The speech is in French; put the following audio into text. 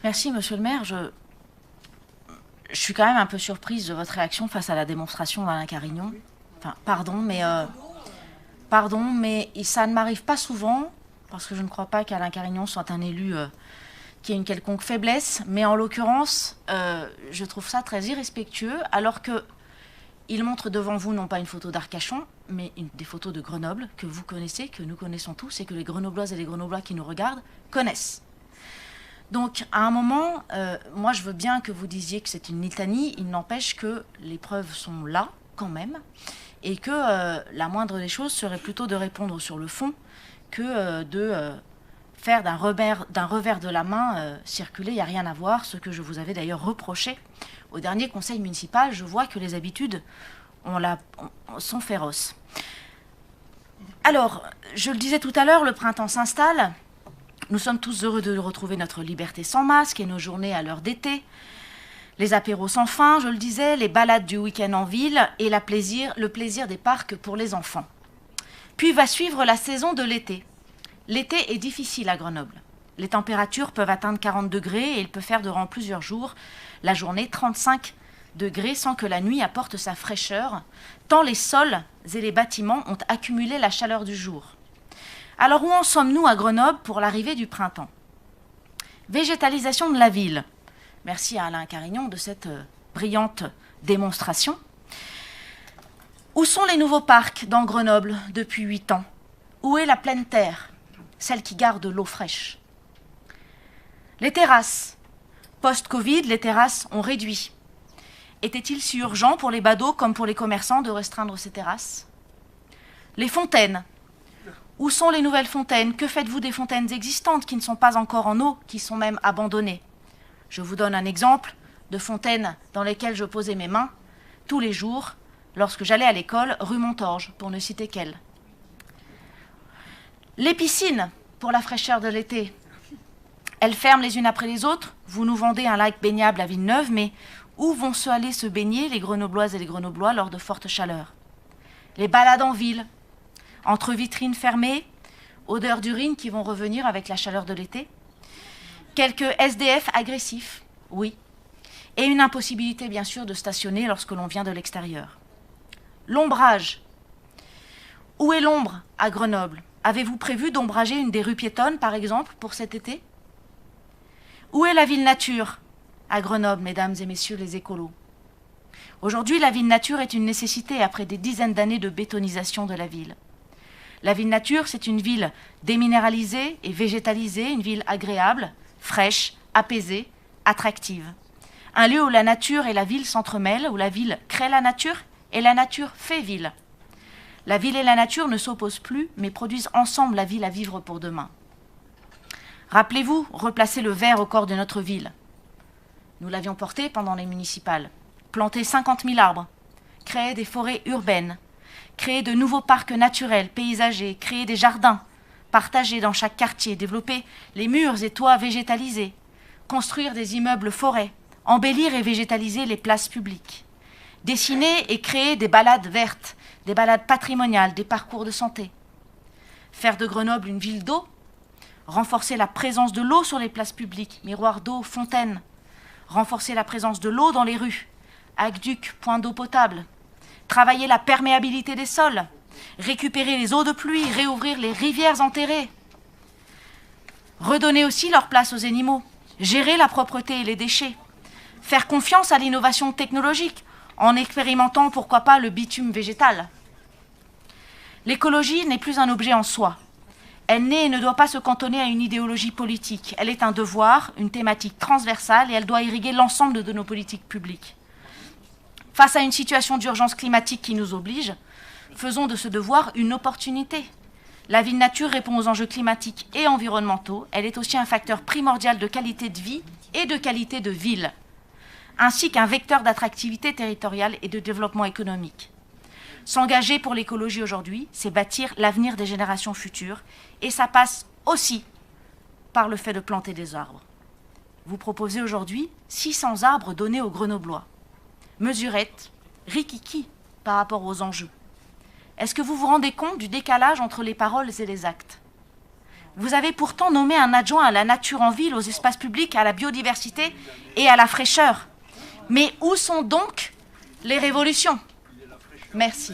Merci, monsieur le maire. Je suis quand même un peu surprise de votre réaction face à la démonstration d'Alain Carignon. Enfin, pardon, mais ça ne m'arrive pas souvent, parce que je ne crois pas qu'Alain Carignon soit un élu qui ait une quelconque faiblesse, mais en l'occurrence, je trouve ça très irrespectueux, alors qu'il montre devant vous non pas une photo d'Arcachon, mais des photos de Grenoble, que vous connaissez, que nous connaissons tous, et que les Grenobloises et les Grenoblois qui nous regardent connaissent. Donc, à un moment, moi, je veux bien que vous disiez que c'est une litanie. Il n'empêche que les preuves sont là, quand même, et que la moindre des choses serait plutôt de répondre sur le fond que de faire d'un revers de la main circuler. Il n'y a rien à voir, ce que je vous avais d'ailleurs reproché au dernier conseil municipal. Je vois que les habitudes sont féroces. Alors, je le disais tout à l'heure, le printemps s'installe. Nous sommes tous heureux de retrouver notre liberté sans masque et nos journées à l'heure d'été. Les apéros sans fin, je le disais, les balades du week-end en ville et le plaisir des parcs pour les enfants. Puis va suivre la saison de l'été. L'été est difficile à Grenoble. Les températures peuvent atteindre 40 degrés et il peut faire durant plusieurs jours la journée 35 degrés sans que la nuit apporte sa fraîcheur, tant les sols et les bâtiments ont accumulé la chaleur du jour. Alors où en sommes-nous à Grenoble pour l'arrivée du printemps? Végétalisation de la ville. Merci à Alain Carignon de cette brillante démonstration. Où sont les nouveaux parcs dans Grenoble depuis 8 ans? Où est la pleine terre, celle qui garde l'eau fraîche? Les terrasses. Post-Covid, les terrasses ont réduit. Était-il si urgent pour les badauds comme pour les commerçants de restreindre ces terrasses? Les fontaines. Où sont les nouvelles fontaines? Que faites-vous des fontaines existantes qui ne sont pas encore en eau, qui sont même abandonnées? Je vous donne un exemple de fontaines dans lesquelles je posais mes mains tous les jours lorsque j'allais à l'école rue Montorge, pour ne citer qu'elle. Les piscines, pour la fraîcheur de l'été. Elles ferment les unes après les autres. Vous nous vendez un lac baignable à Villeneuve, mais où vont aller se baigner les Grenobloises et les Grenoblois lors de fortes chaleurs? Les balades en ville, entre vitrines fermées, odeurs d'urine qui vont revenir avec la chaleur de l'été. Quelques SDF agressifs, oui. Et une impossibilité, bien sûr, de stationner lorsque l'on vient de l'extérieur. L'ombrage. Où est l'ombre à Grenoble? Avez-vous prévu d'ombrager une des rues piétonnes, par exemple, pour cet été? Où est la ville nature à Grenoble, mesdames et messieurs les écolos? Aujourd'hui, la ville nature est une nécessité après des dizaines d'années de bétonisation de la ville. La ville nature, c'est une ville déminéralisée et végétalisée, une ville agréable, fraîche, apaisée, attractive. Un lieu où la nature et la ville s'entremêlent, où la ville crée la nature et la nature fait ville. La ville et la nature ne s'opposent plus, mais produisent ensemble la ville à vivre pour demain. Rappelez-vous, replacer le vert au corps de notre ville. Nous l'avions porté pendant les municipales. Planter 50 000 arbres, créer des forêts urbaines, créer de nouveaux parcs naturels, paysagers, créer des jardins, partager dans chaque quartier, développer les murs et toits végétalisés, construire des immeubles forêts, embellir et végétaliser les places publiques, dessiner et créer des balades vertes, des balades patrimoniales, des parcours de santé, faire de Grenoble une ville d'eau, renforcer la présence de l'eau sur les places publiques, miroirs d'eau, fontaines, renforcer la présence de l'eau dans les rues, aqueducs, points d'eau potable, travailler la perméabilité des sols, récupérer les eaux de pluie, réouvrir les rivières enterrées, redonner aussi leur place aux animaux, gérer la propreté et les déchets, faire confiance à l'innovation technologique en expérimentant, pourquoi pas, le bitume végétal. L'écologie n'est plus un objet en soi. Elle n'est et ne doit pas se cantonner à une idéologie politique. Elle est un devoir, une thématique transversale et elle doit irriguer l'ensemble de nos politiques publiques. Face à une situation d'urgence climatique qui nous oblige, faisons de ce devoir une opportunité. La ville nature répond aux enjeux climatiques et environnementaux. Elle est aussi un facteur primordial de qualité de vie et de qualité de ville, ainsi qu'un vecteur d'attractivité territoriale et de développement économique. S'engager pour l'écologie aujourd'hui, c'est bâtir l'avenir des générations futures, et ça passe aussi par le fait de planter des arbres. Vous proposez aujourd'hui 600 arbres donnés aux Grenoblois. Mesurette, rikiki par rapport aux enjeux. Est-ce que vous vous rendez compte du décalage entre les paroles et les actes? Vous avez pourtant nommé un adjoint à la nature en ville, aux espaces publics, à la biodiversité et à la fraîcheur. Mais où sont donc les révolutions? Merci.